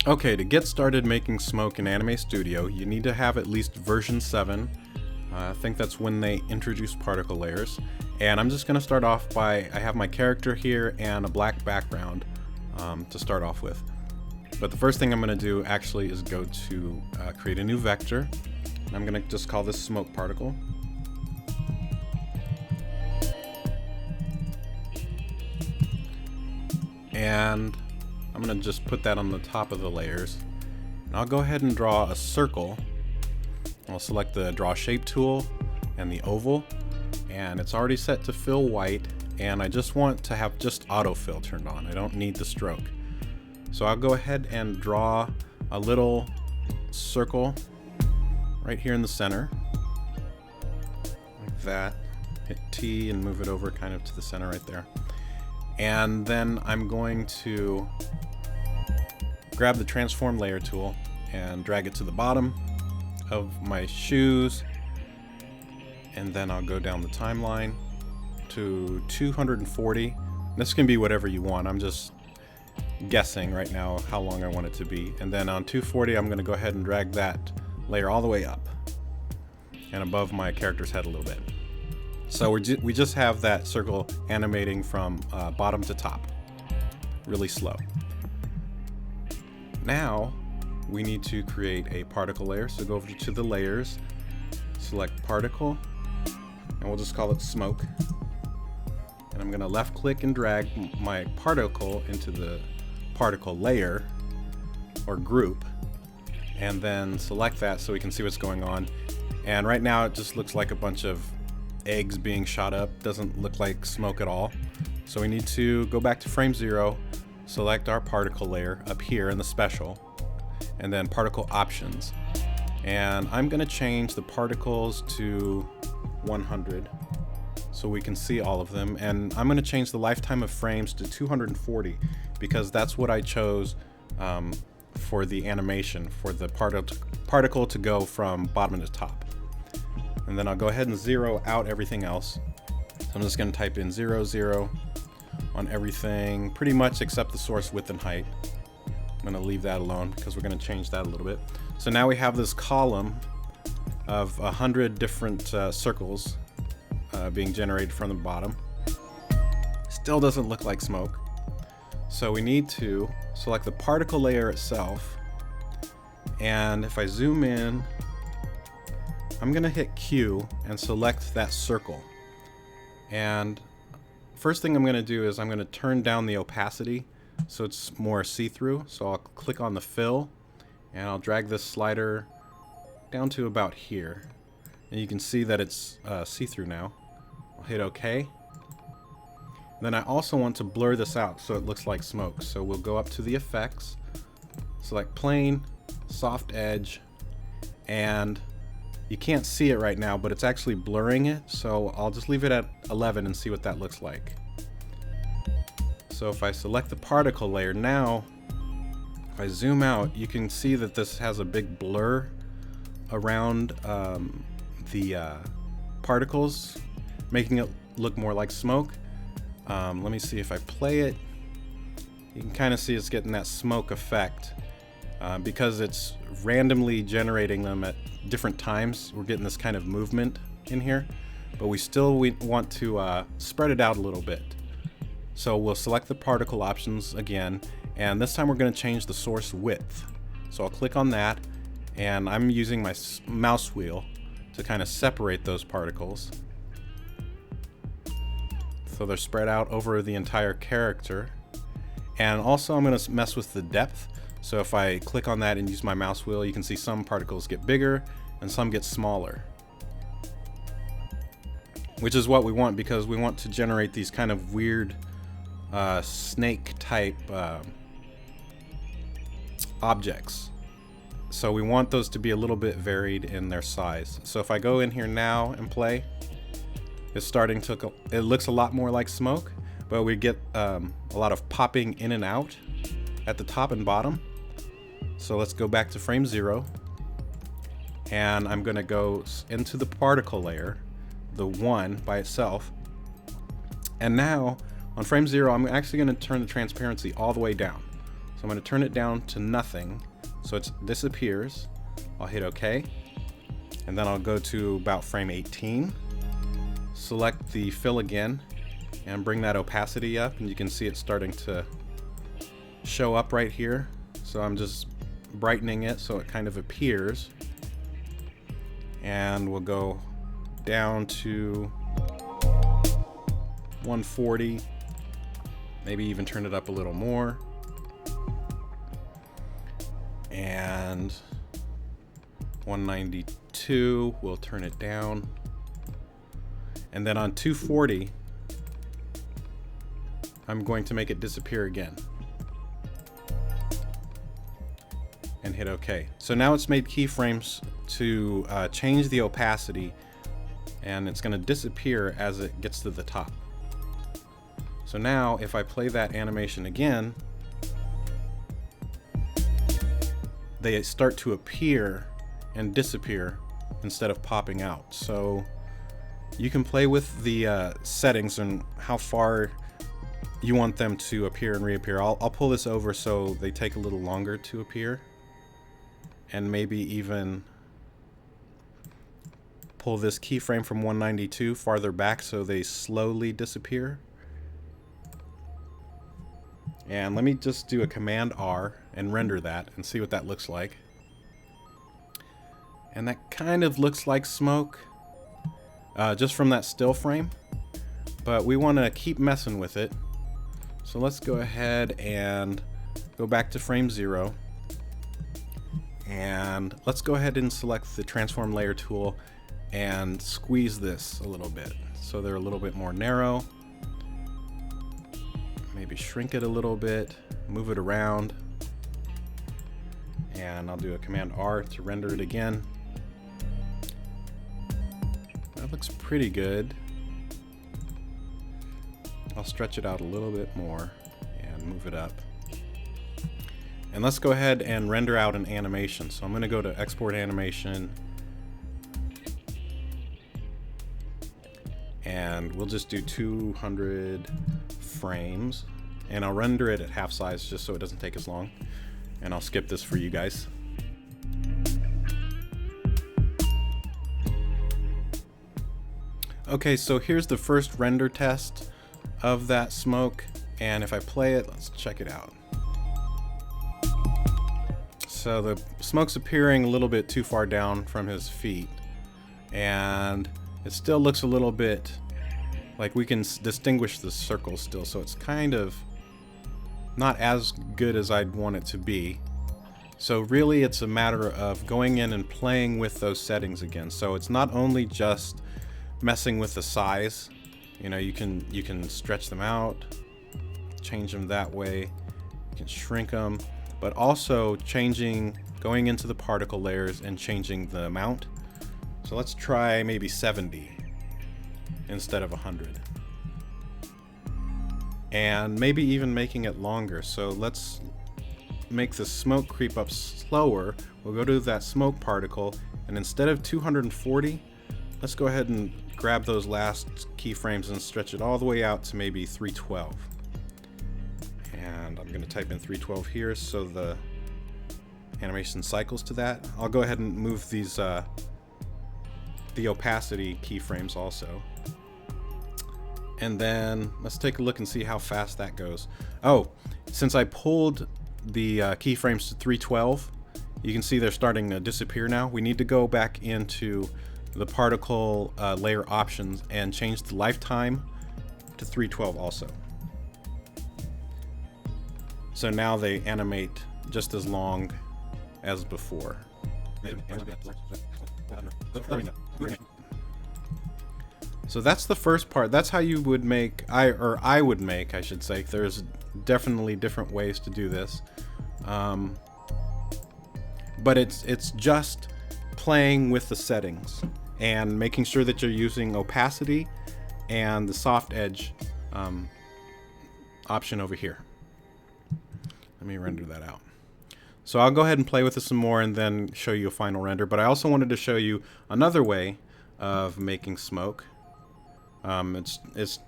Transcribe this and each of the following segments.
Okay, to get started making smoke in Anime Studio, you need to have at least version 7. I think that's when they introduce particle layers. And I'm just going to start off by, I have my character here and a black background to start off with. But the first thing I'm going to do actually is go to create a new vector. And I'm going to just call this smoke particle. And I'm going to just put that on the top of the layers. And I'll go ahead and draw a circle. I'll select the draw shape tool and the oval, and it's already set to fill white, and I just want to have just autofill turned on. I don't need the stroke. So I'll go ahead and draw a little circle right here in the center, like that. Hit T and move it over kind of to the center right there. And then I'm going to grab the transform layer tool and drag it to the bottom of my shoes, and then I'll go down the timeline to 240. This can be whatever you want. I'm just guessing right now how long I want it to be. And then on 240, I'm going to go ahead and drag that layer all the way up and above my character's head a little bit. So we just have that circle animating from bottom to top, really slow. Now we need to create a particle layer. So go over to the layers, select particle, and we'll just call it smoke. And I'm going to left click and drag my particle into the particle layer or group, and then select that so we can see what's going on. And right now it just looks like a bunch of eggs being shot up. Doesn't look like smoke at all. So we need to go back to frame 0, select our particle layer up here in the special, and then particle options. And I'm going to change the particles to 100 so we can see all of them. And I'm going to change the lifetime of frames to 240 because that's what I chose for the animation, for the particle to go from bottom to top. And then I'll go ahead and zero out everything else. So I'm just going to type in 0, 0 on everything, pretty much except the source width and height. I'm going to leave that alone because we're going to change that a little bit. So now we have this column of 100 different circles being generated from the bottom. Still doesn't look like smoke. So we need to select the particle layer itself. And if I zoom in, I'm going to hit Q and select that circle. And first thing I'm going to do is I'm going to turn down the opacity so it's more see-through. So I'll click on the fill and I'll drag this slider down to about here. And you can see that it's see-through now. I'll hit OK. Then I also want to blur this out so it looks like smoke. So we'll go up to the effects, select plane, soft edge, and you can't see it right now, but it's actually blurring it. So I'll just leave it at 11 and see what that looks like. So if I select the particle layer now, if I zoom out, you can see that this has a big blur around the particles, making it look more like smoke. Let me see if I play it. You can kind of see it's getting that smoke effect because it's randomly generating them at different times. We're getting this kind of movement in here, but we want to spread it out a little bit. So we'll select the particle options again, and this time we're going to change the source width. So I'll click on that, and I'm using my mouse wheel to kind of separate those particles so they're spread out over the entire character. And also I'm going to mess with the depth. So if I click on that and use my mouse wheel, you can see some particles get bigger and some get smaller, which is what we want because we want to generate these kind of weird snake type objects. So we want those to be a little bit varied in their size. So if I go in here now and play, it's starting to, it looks a lot more like smoke, but we get a lot of popping in and out at the top and bottom. So let's go back to frame 0, and I'm going to go into the particle layer, the 1 by itself. And now on frame 0, I'm actually going to turn the transparency all the way down. So I'm going to turn it down to nothing so it disappears. I'll hit OK, and then I'll go to about frame 18, select the fill again, and bring that opacity up, and you can see it starting to show up right here. So I'm just brightening it so it kind of appears, and we'll go down to 140, maybe even turn it up a little more, and 192, we'll turn it down, and then on 240 I'm going to make it disappear again and hit OK. So now it's made keyframes to change the opacity, and it's going to disappear as it gets to the top. So now if I play that animation again, they start to appear and disappear instead of popping out. So you can play with the settings and how far you want them to appear and reappear. I'll pull this over so they take a little longer to appear, and maybe even pull this keyframe from 192 farther back so they slowly disappear. And let me just do a Command R and render that and see what that looks like. And that kind of looks like smoke, just from that still frame, but we want to keep messing with it. So let's go ahead and go back to frame 0, and let's go ahead and select the transform layer tool and squeeze this a little bit so they're a little bit more narrow. Maybe shrink it a little bit, move it around, and I'll do a Command R to render it again. That looks pretty good. I'll stretch it out a little bit more and move it up. And let's go ahead and render out an animation. So I'm going to go to Export Animation, and we'll just do 200 frames, and I'll render it at half size just so it doesn't take as long, and I'll skip this for you guys. Okay, so here's the first render test of that smoke, and if I play it, let's check it out. So the smoke's appearing a little bit too far down from his feet, and it still looks a little bit like we can distinguish the circles still, so it's kind of not as good as I'd want it to be. So really it's a matter of going in and playing with those settings again. So it's not only just messing with the size, you know, you can stretch them out, change them that way, you can shrink them, but also going into the particle layers and changing the amount. So let's try maybe 70 instead of 100. And maybe even making it longer. So let's make the smoke creep up slower. We'll go to that smoke particle, and instead of 240, let's go ahead and grab those last keyframes and stretch it all the way out to maybe 312. And I'm going to type in 312 here so the animation cycles to that. I'll go ahead and move these the opacity keyframes also. And then let's take a look and see how fast that goes. Oh, since I pulled the keyframes to 312, you can see they're starting to disappear now. We need to go back into the particle layer options and change the lifetime to 312 also. So now they animate just as long as before. So that's the first part. That's how you would make, I would make, I should say. There's definitely different ways to do this. But it's just playing with the settings and making sure that you're using opacity and the soft edge option over here. Let me render that out. So I'll go ahead and play with this some more and then show you a final render. But I also wanted to show you another way of making smoke. It's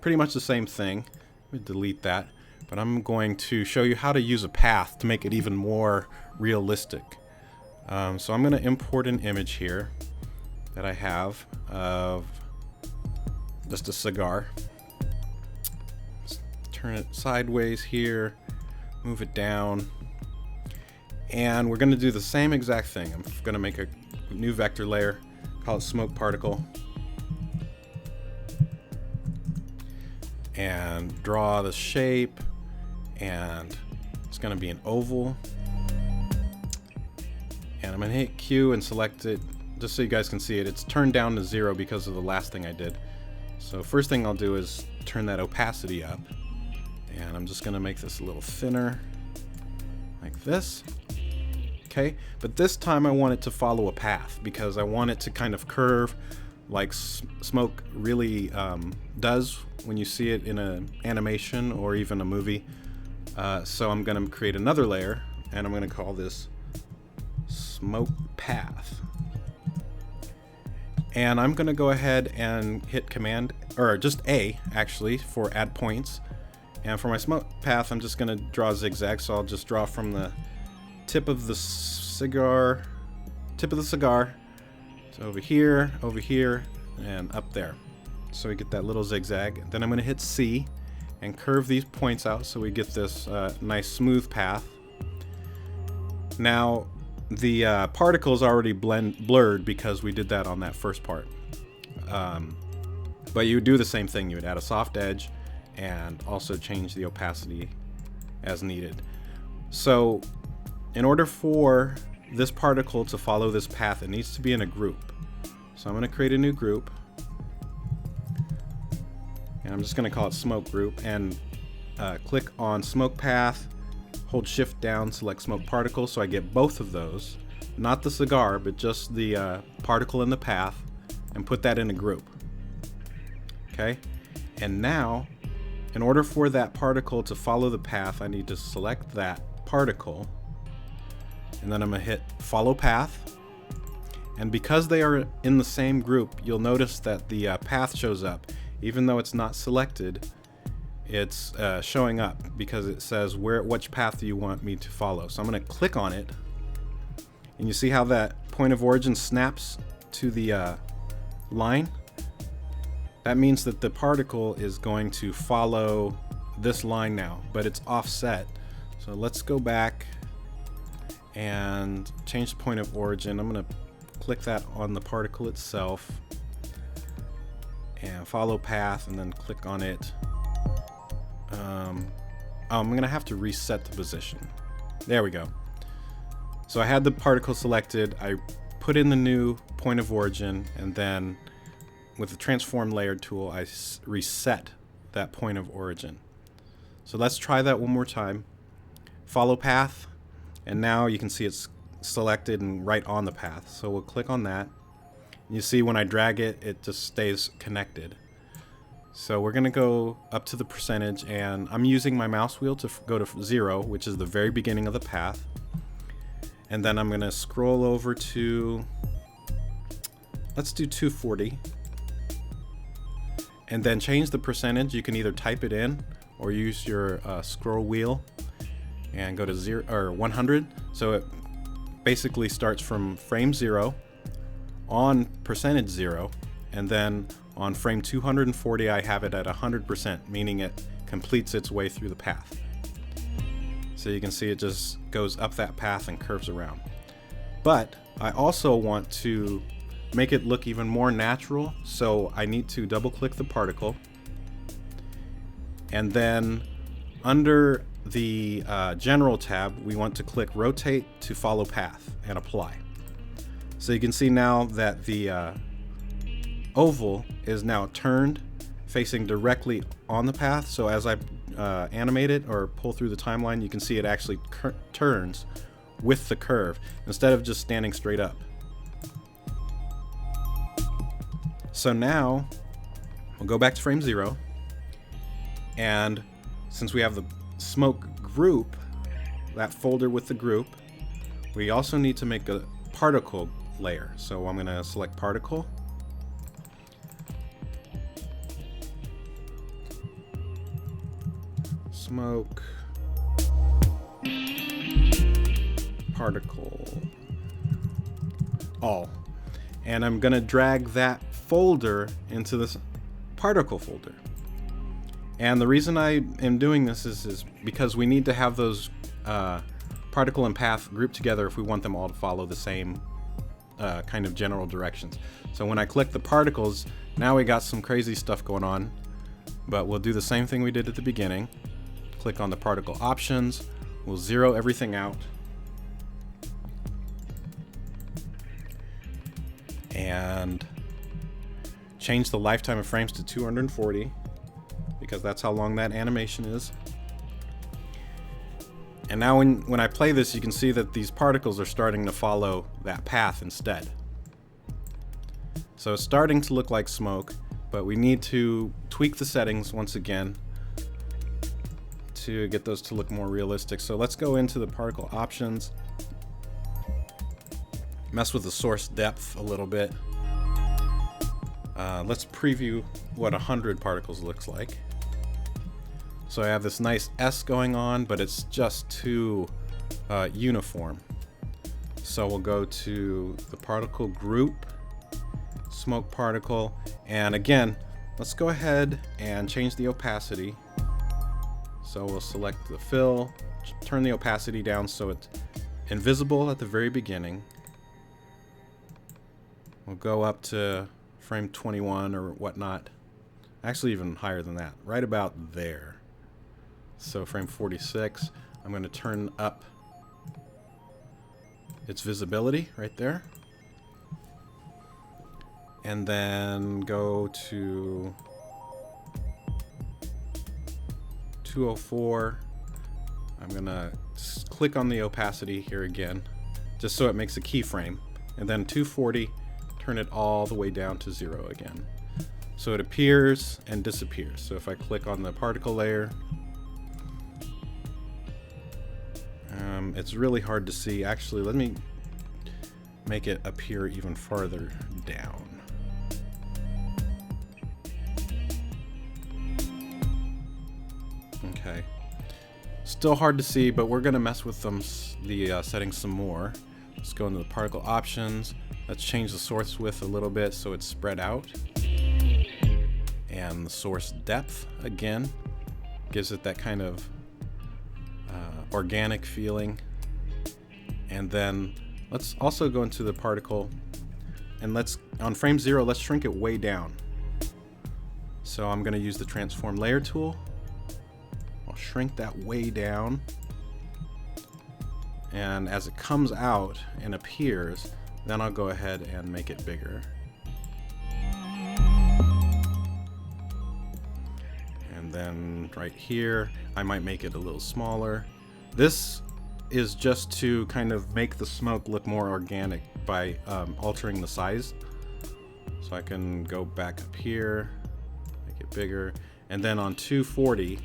pretty much the same thing. Let me delete that. but I'm going to show you how to use a path to make it even more realistic. So I'm going to import an image here that I have of just a cigar. Let's turn it sideways here, move it down, and we're going to do the same exact thing. I'm going to make a new vector layer, call it smoke particle, and draw the shape, and it's going to be an oval. And I'm going to hit Q and select it just so you guys can see it. It's turned down to 0 because of the last thing I did. So first thing I'll do is turn that opacity up, and I'm just going to make this a little thinner like this. Okay, but this time I want it to follow a path because I want it to kind of curve like smoke really does when you see it in an animation or even a movie. So I'm going to create another layer, and I'm going to call this smoke path. And I'm going to go ahead and hit command, or just A actually, for add points. And for my smoke path, I'm just going to draw a zigzag. So I'll just draw from the tip of the cigar to over here, and up there. So we get that little zigzag. Then I'm going to hit C and curve these points out so we get this nice smooth path. Now the particles already blurred because we did that on that first part. But you would do the same thing. You would add a soft edge and also change the opacity as needed. So in order for this particle to follow this path, it needs to be in a group. So I'm going to create a new group, and I'm just going to call it smoke group, and click on smoke path, hold shift down, select smoke particle, so I get both of those, not the cigar but just the particle in the path, and put that in a group. Okay, and now in order for that particle to follow the path, I need to select that particle, and then I'm going to hit follow path. And because they are in the same group, you'll notice that the path shows up. Even though it's not selected, it's showing up because it says which path do you want me to follow. So I'm going to click on it, and you see how that point of origin snaps to the line? That means that the particle is going to follow this line now, but it's offset. So let's go back and change the point of origin. I'm going to click that on the particle itself and follow path, and then click on it. I'm going to have to reset the position. There we go. So I had the particle selected, I put in the new point of origin, and then with the transform layer tool I reset that point of origin. So let's try that one more time. Follow path, and now you can see it's selected and right on the path. So we'll click on that. You see when I drag it, it just stays connected. So we're going to go up to the percentage, and I'm using my mouse wheel to go to 0, which is the very beginning of the path. And then I'm going to scroll over to, let's do 240. And then change the percentage. You can either type it in or use your scroll wheel and go to 0 or 100. So it basically starts from frame 0 on percentage 0, and then on frame 240 I have it at 100%, meaning it completes its way through the path. So you can see it just goes up that path and curves around. But I also want to make it look even more natural, so I need to double click the particle, and then under the general tab we want to click rotate to follow path and apply. So you can see now that the oval is now turned facing directly on the path. So as I animate it or pull through the timeline, you can see it actually turns with the curve instead of just standing straight up. So now we'll go back to frame 0, and since we have the smoke group, that folder with the group, we also need to make a particle layer. So I'm going to select particle, smoke particle all. And I'm gonna drag that folder into this particle folder. And the reason I am doing this is because we need to have those particle and path grouped together if we want them all to follow the same kind of general directions. So when I click the particles, now we got some crazy stuff going on, but we'll do the same thing we did at the beginning. Click on the particle options, we'll zero everything out, and change the lifetime of frames to 240 because that's how long that animation is. And now when I play this, you can see that these particles are starting to follow that path instead. So it's starting to look like smoke, but we need to tweak the settings once again to get those to look more realistic. So let's go into the particle options, mess with the source depth a little bit. Let's preview what 100 particles looks like. So I have this nice S going on, but it's just too uniform. So we'll go to the particle group, smoke particle, and again, let's go ahead and change the opacity. So we'll select the fill, turn the opacity down so it's invisible at the very beginning. We'll go up to frame 21 or whatnot. Actually even higher than that, right about there. So frame 46, I'm going to turn up its visibility right there. And then go to 204. I'm going to click on the opacity here again, just so it makes a keyframe. And then 240, turn it all the way down to 0 again. So it appears and disappears. So if I click on the particle layer, it's really hard to see. Actually, let me make it appear even farther down. Okay. Still hard to see, but we're gonna mess with them, the settings some more. Let's go into the particle options. Let's change the source width a little bit so it's spread out. And the source depth, again, gives it that kind of organic feeling. And then let's also go into the particle, and on frame 0, let's shrink it way down. So I'm going to use the transform layer tool. I'll shrink that way down, and as it comes out and appears, then I'll go ahead and make it bigger. And then right here, I might make it a little smaller. This is just to kind of make the smoke look more organic by altering the size. So I can go back up here, make it bigger, and then on 240,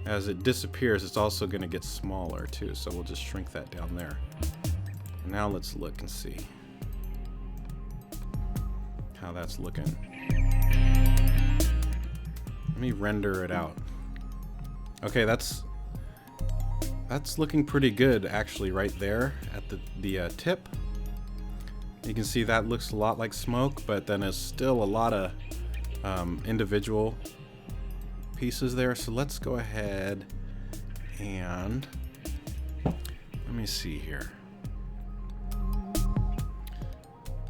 as it disappears, it's also going to get smaller too. So we'll just shrink that down there. And now let's look and see how that's looking. Let me render it out. Okay, that's looking pretty good actually right there at the tip. You can see that looks a lot like smoke, but then there's still a lot of individual pieces there. So let's go ahead and let me see here.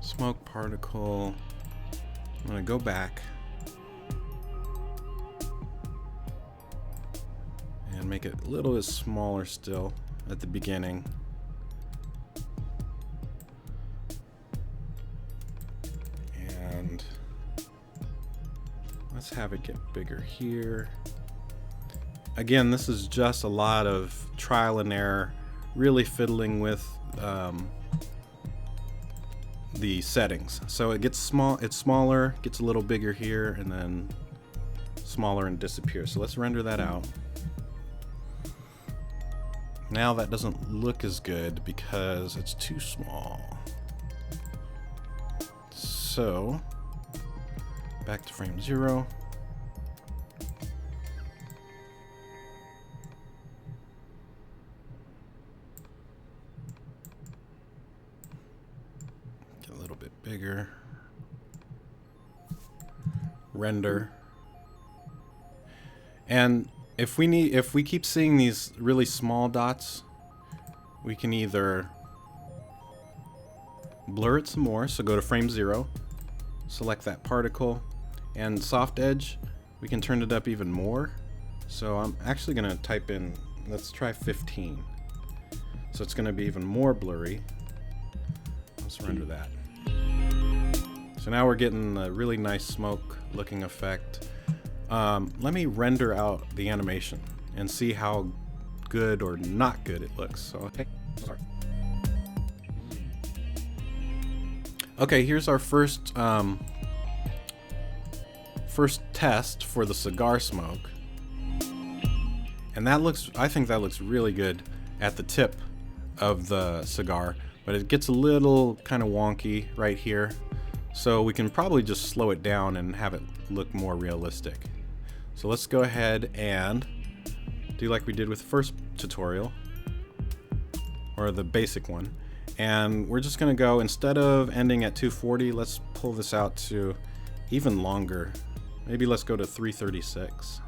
Smoke particle. I'm gonna go back and make it a little bit smaller still at the beginning. And let's have it get bigger here. Again, this is just a lot of trial and error, really fiddling with the settings. So it gets smaller, gets a little bigger here, and then smaller and disappears. So let's render that out. Now that doesn't look as good because it's too small. So back to frame 0. render. And if we keep seeing these really small dots, we can either blur it some more, so go to frame 0, select that particle, and soft edge, we can turn it up even more. So I'm actually going to type in, let's try 15. So it's going to be even more blurry. Let's render that. So now we're getting a really nice smoke looking effect. Let me render out the animation and see how good or not good it looks. So, okay. Sorry. Okay, here's our first test for the cigar smoke. And that looks, I think that looks really good at the tip of the cigar, but it gets a little kind of wonky right here. So we can probably just slow it down and have it look more realistic. So let's go ahead and do like we did with the first tutorial, or the basic one. And we're just gonna go, instead of ending at 240, let's pull this out to even longer. Maybe let's go to 336.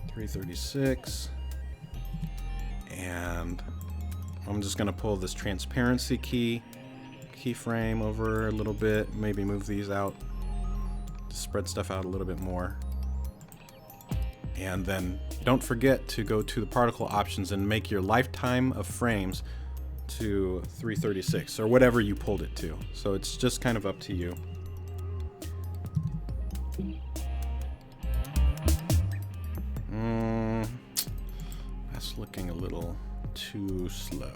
336. And I'm just gonna pull this transparency keyframe over a little bit, maybe move these out to spread stuff out a little bit more. And then don't forget to go to the particle options and make your lifetime of frames to 336 or whatever you pulled it to. So it's just kind of up to you. That's looking a little too slow.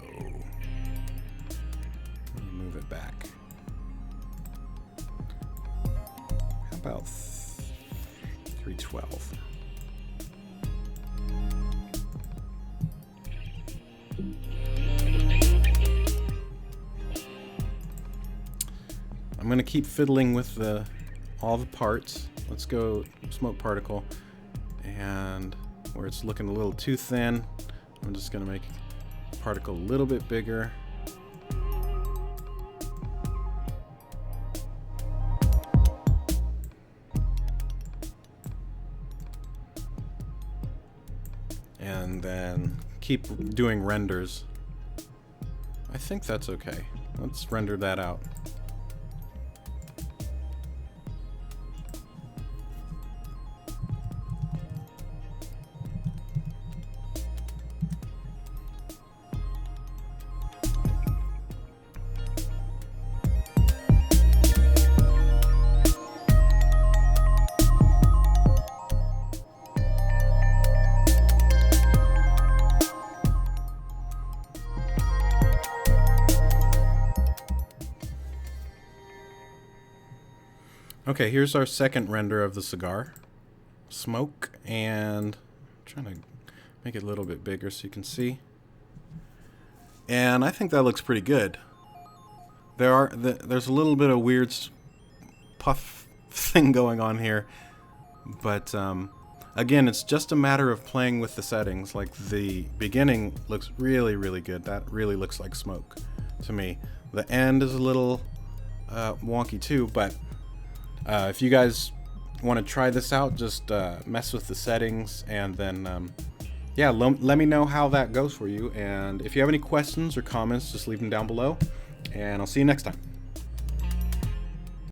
Let me move it back. How about 312? I'm going to keep fiddling with all the parts. Let's go smoke particle, and where it's looking a little too thin, I'm just going to make the particle a little bit bigger. And then keep doing renders. I think that's okay. Let's render that out. Okay, here's our second render of the cigar smoke, and I'm trying to make it a little bit bigger so you can see. And I think that looks pretty good. There's a little bit of weird puff thing going on here, but again, it's just a matter of playing with the settings. Like the beginning looks really, really good. That really looks like smoke to me. The end is a little wonky too, but if you guys want to try this out, just mess with the settings, and then yeah, let me know how that goes for you. And if you have any questions or comments, just leave them down below, and I'll see you next time.